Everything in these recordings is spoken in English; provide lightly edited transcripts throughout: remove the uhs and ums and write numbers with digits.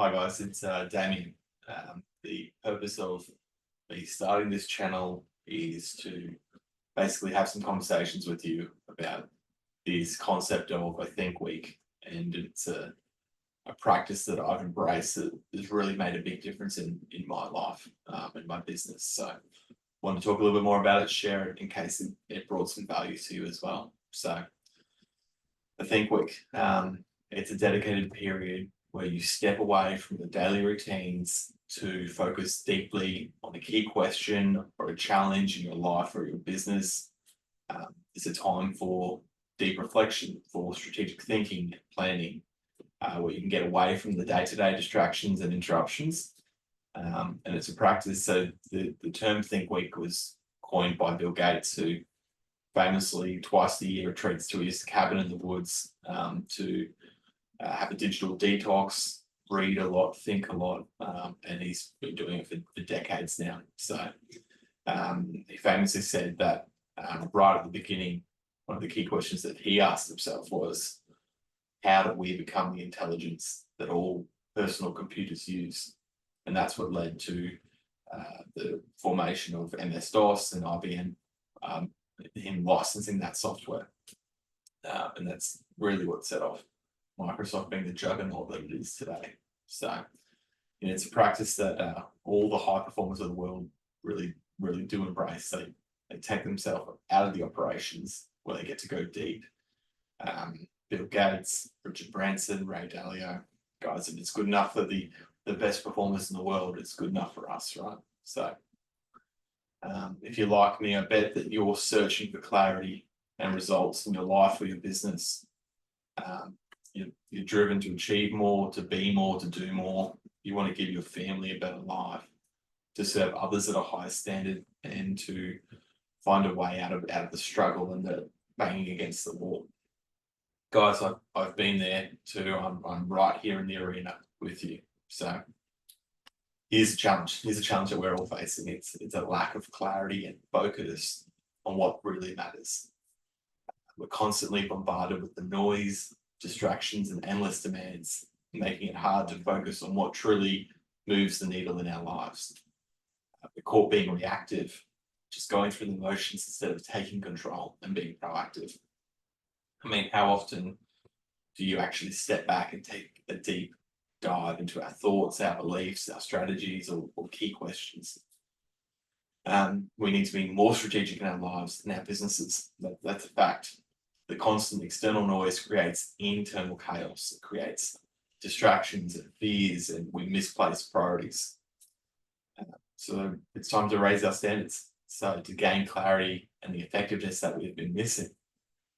Hi guys, it's Damien. The purpose of me starting this channel is to basically have some conversations with you about this concept of a think week, and it's a practice that I've embraced that has really made a big difference in my life and my business. So I want to talk a little bit more about it, share it in case it brought some value to you as well. So a think week, it's a dedicated period where you step away from the daily routines to focus deeply on a key question or a challenge in your life or your business. It's a time for deep reflection, for strategic thinking and planning, where you can get away from the day-to-day distractions and interruptions. And it's a practice. So the term Think Week was coined by Bill Gates, who famously twice a year retreats to his cabin in the woods to have a digital detox, read a lot, think a lot, and he's been doing it for decades now. So he famously said that right at the beginning, one of the key questions that he asked himself was, how do we become the intelligence that all personal computers use? And that's what led to the formation of MS-DOS and IBM, him licensing that software. And that's really what set off Microsoft being the juggernaut that it is today. So it's a practice that all the high performers of the world really do embrace. They take themselves out of the operations where they get to go deep. Bill Gates, Richard Branson, Ray Dalio, guys, if it's good enough for the best performers in the world, it's good enough for us, right? So if you're like me, I bet that you're searching for clarity and results in your life or your business. You're driven to achieve more, to be more, to do more. You want to give your family a better life, to serve others at a higher standard, and to find a way out of the struggle and the banging against the wall. Guys, I've been there too. I'm right here in the arena with you. So here's a challenge. Here's a challenge that we're all facing. It's a lack of clarity and focus on what really matters. We're constantly bombarded with the noise, distractions, and endless demands, making it hard to focus on what truly moves the needle in our lives. We're caught being reactive, just going through the motions instead of taking control and being proactive. I mean, how often do you actually step back and take a deep dive into our thoughts, our beliefs, our strategies, or key questions? We need to be more strategic in our lives and our businesses. That's a fact. The constant external noise creates internal chaos. It creates distractions and fears, and we misplace priorities. So it's time to raise our standards. So to gain clarity and the effectiveness that we've been missing,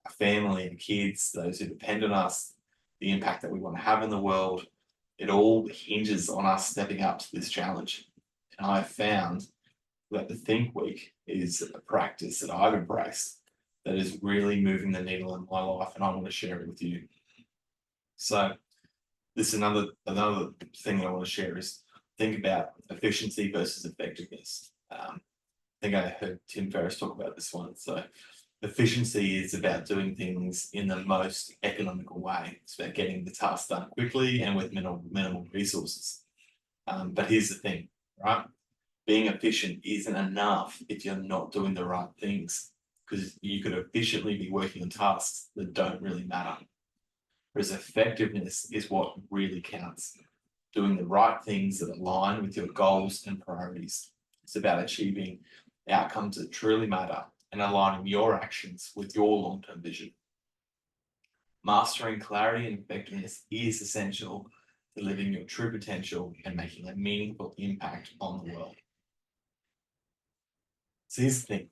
our family and kids, those who depend on us, the impact that we want to have in the world, it all hinges on us stepping up to this challenge. And I've found that the Think Week is a practice that I've embraced that is really moving the needle in my life, and I want to share it with you. So this is another thing that I want to share is think about efficiency versus effectiveness. I think I heard Tim Ferriss talk about this one. So efficiency is about doing things in the most economical way. It's about getting the task done quickly and with minimal resources. But here's the thing, right? Being efficient isn't enough if you're not doing the right things, because you could efficiently be working on tasks that don't really matter. Whereas effectiveness is what really counts. Doing the right things that align with your goals and priorities. It's about achieving outcomes that truly matter and aligning your actions with your long-term vision. Mastering clarity and effectiveness is essential to living your true potential and making a meaningful impact on the world. So here's the thing.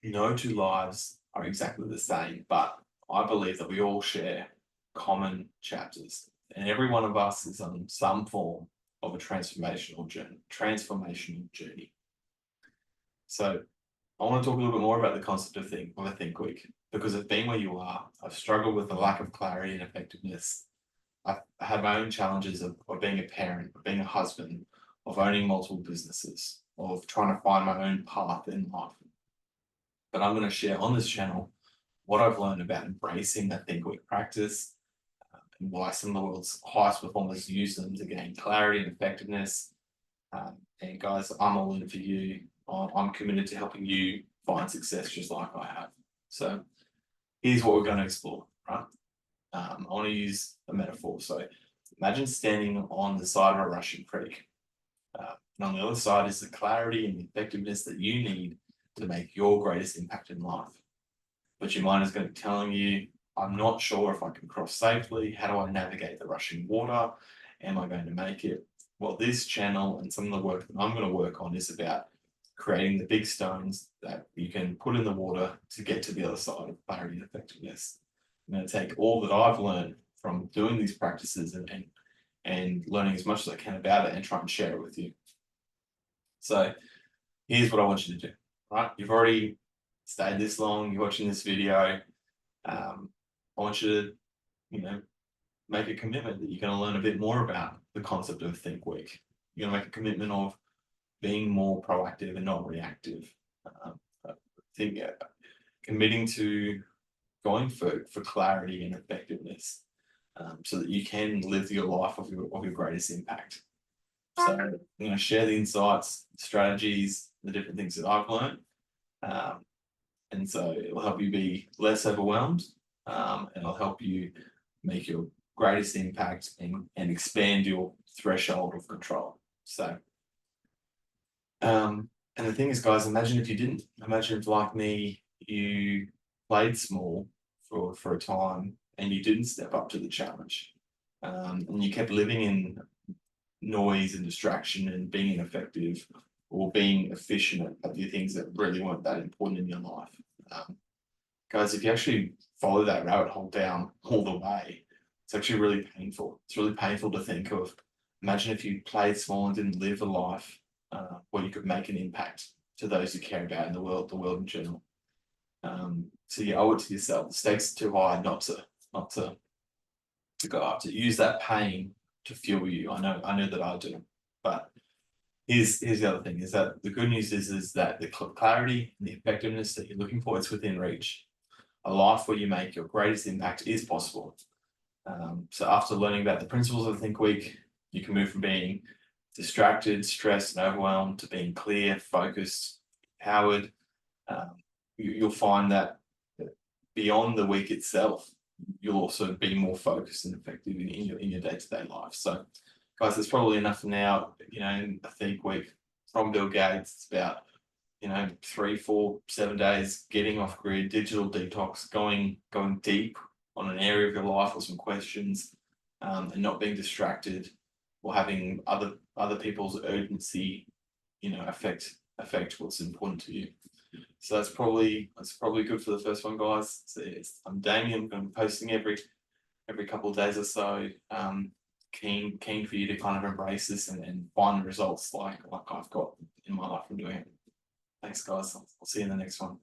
No two lives are exactly the same, but I believe that we all share common chapters, and every one of us is on some form of a transformational journey. So I want to talk a little bit more about the concept of a Think Week, because of being where you are, I've struggled with the lack of clarity and effectiveness. I've had my own challenges of being a parent, of being a husband, of owning multiple businesses, of trying to find my own path in life. But I'm going to share on this channel what I've learned about embracing that Think Week practice and why some of the world's highest performers use them to gain clarity and effectiveness. And guys, I'm all in for you. I'm committed to helping you find success just like I have. So here's what we're going to explore, right? I want to use a metaphor. So imagine standing on the side of a rushing creek. And on the other side is the clarity and the effectiveness that you need to make your greatest impact in life. But your mind is going to be telling you, I'm not sure if I can cross safely. How do I navigate the rushing water? Am I going to make it? Well, this channel and some of the work that I'm going to work on is about creating the big stones that you can put in the water to get to the other side of clarity and effectiveness. I'm going to take all that I've learned from doing these practices and learning as much as I can about it and try and share it with you. So here's what I want you to do, right? You've already stayed this long, you're watching this video. I want you to, make a commitment that you're going to learn a bit more about the concept of Think Week. You're going to make a commitment of being more proactive and not reactive. Committing to going for clarity and effectiveness, so that you can live your life of your greatest impact. So I'm going to share the insights, strategies, the different things that I've learned. And so it will help you be less overwhelmed, and it'll help you make your greatest impact and expand your threshold of control. So, and the thing is, guys, imagine if you didn't. Imagine if, like me, you played small for a time and you didn't step up to the challenge, and you kept living in noise and distraction and being ineffective or being efficient at the things that really weren't that important in your life. Guys, if you actually follow that rabbit hole down all the way, it's actually really painful. It's really painful to think of. Imagine if you played small and didn't live a life where you could make an impact to those you care about in the world in general. So you owe it to yourself. The stakes are too high not to go after. Use that pain to fuel you. I know that I do. But here's the other thing: is that the good news is that the clarity and the effectiveness that you're looking for is within reach. A life where you make your greatest impact is possible. So after learning about the principles of Think Week, you can move from being distracted, stressed, and overwhelmed to being clear, focused, empowered. You'll find that beyond the week itself, you'll also be more focused and effective in your day-to-day life. So, guys, there's probably enough now. In a Think Week from Bill Gates, it's about 3, 4, 7 days getting off grid, digital detox, going deep on an area of your life or some questions, and not being distracted or having other people's urgency, affect what's important to you. So that's probably good for the first one, guys. I'm Damien. I'm going to be posting every couple of days or so. Keen for you to kind of embrace this and find the results like I've got in my life from doing it. Thanks, guys. I'll see you in the next one.